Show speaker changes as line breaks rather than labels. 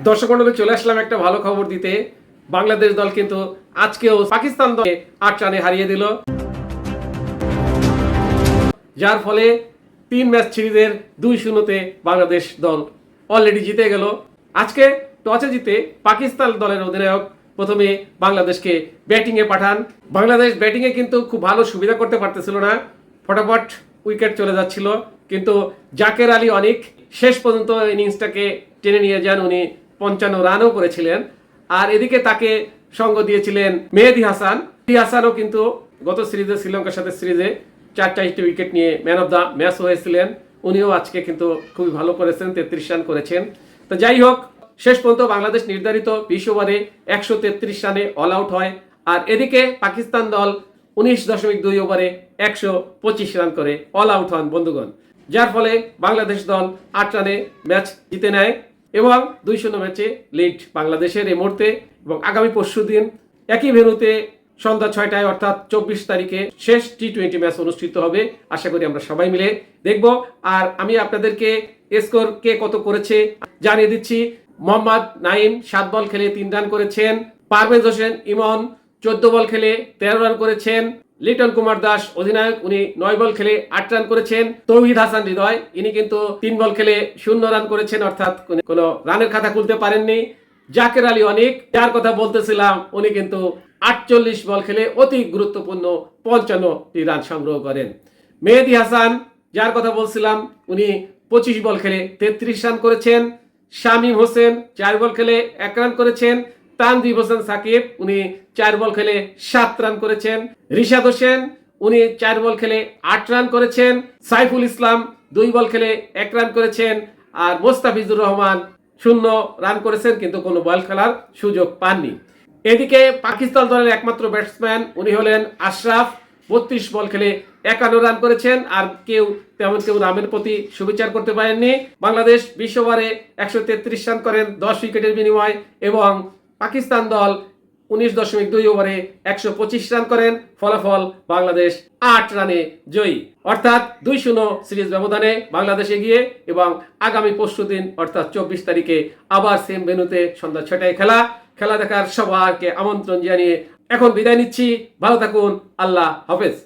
দর্শক মণ্ডলী, চলে আসলাম একটা ভালো খবর দিতে। বাংলাদেশ দল কিন্তু আজকেও পাকিস্তান দলকে ৮ রানে হারিয়ে দিল, যার ফলে 3 ম্যাচ সিরিজের 2-0-তে বাংলাদেশ দল অলরেডি জিতে গেল। আজকে টসে জিতে পাকিস্তান দলের অধিনায়ক প্রথমে বাংলাদেশকে ব্যাটিংয়ে পাঠান। বাংলাদেশ ব্যাটিংয়ে কিন্তু খুব ভালো সুবিধা করতে পারতেছিল না, ফটাফট উইকেট চলে যাচ্ছিল। কিন্তু জাকের আলী অনিক শেষ পর্যন্ত ইনিংসটাকে টেনে নিয়ে যান, উনি 55 রানও করেছিলেন। আর এদিকে তাকে সঙ্গ দিয়েছিলেন মেহেদী হাসান। মেহেদী হাসানও কিন্তু গত সিরিজে শ্রীলঙ্কার সাথে সিরিজে 4টি উইকেট নিয়ে ম্যান অফ দ্য ম্যাচ হয়েছিলেন। উনিও আজকে কিন্তু খুবই ভালো করেছেন, 33 রান করেছেন। তো যাই হোক, শেষ পর্যন্ত বাংলাদেশ নির্ধারিত 20 ওভারে 133 রানে অল আউট হয়। আর এদিকে পাকিস্তান দল 19.2 ওভারে 125 রান করে অল আউট হন বন্ধুগণ, যার ফলে বাংলাদেশ দল 8 রানে ম্যাচ জিতে নেয় এবং 2-0 ম্যাচে লিড বাংলাদেশের এই মুহূর্তে। এবং আগামী পরশুদিন একই ভেন্যুতে সন্ধ্যা 6টায় অর্থাৎ 24 তারিখে শেষ টি20 ম্যাচ অনুষ্ঠিত হবে। আশা করি আমরা সবাই মিলে দেখব। আর আমি আপনাদেরকে স্কোর কে কত করেছে জানিয়ে দিচ্ছি। মোহাম্মদ নাইম 7 বল খেলে 3 রান করেছেন। পারভেজ হোসেন ইমন 14 বল খেলে 13 রান করেছেন। লিটন কুমার দাস অধিনায়ক, উনি 9 বল খেলে 8 রান করেছেন। তৌহিদ হাসান হৃদয়, ইনি কিন্তু 3 বল খেলে 0 রান করেছেন, অর্থাৎ কোনো রানের খাতা খুলতে পারেননি। জাকের আলী অনিক, যার কথা বলতেছিলাম, উনি কিন্তু 48 বল খেলে অতি গুরুত্বপূর্ণ 55টি রান সংগ্রহ করেন। মেহেদী হাসান, যার কথা বলছিলাম, উনি 25 বল খেলে 33 রান করেছেন। শামীম হোসেন 4 বল খেলে 1 রান করেছেন। তানজিব হোসেন সাকিব, উনি 4 বল খেলে 7 রান করেছেন। রিশাদ হোসেন, উনি 4 বল খেলে 8 রান করেছেন। সাইফুল ইসলাম 2 বল খেলে 1 রান করেছেন। আর মোস্তাফিজুর রহমান 0 রান করেছেন, কিন্তু কোনো বল খেলার সুযোগ পাননি। এদিকে পাকিস্তান দলের একমাত্র ব্যাটসম্যান উনি হলেন আশরাফ, 32 বল খেলে 51 রান করেছেন। আর তেমন কেউ রানের প্রতি সুবিচার করতে পারেননি। বাংলাদেশ 20 ওভারে 133 রান করেন 10 উইকেটের বিনিময়, এবং পাকিস্তান দল 19.2 ওভারে 125 রান করেন। ফলাফল বাংলাদেশ 8 রানে জয়ী, অর্থাৎ 2-0 সিরিজ ব্যবধানে বাংলাদেশ এগিয়ে। এবং আগামী পরশুদিন অর্থাৎ 24 তারিখে আবার সেম ভেন্যুতে সন্ধ্যা 6টায় খেলা দেখার সবাইকে আমন্ত্রণ জানিয়ে এখন বিদায় নিচ্ছি। ভালো থাকুন, আল্লাহ হাফেজ।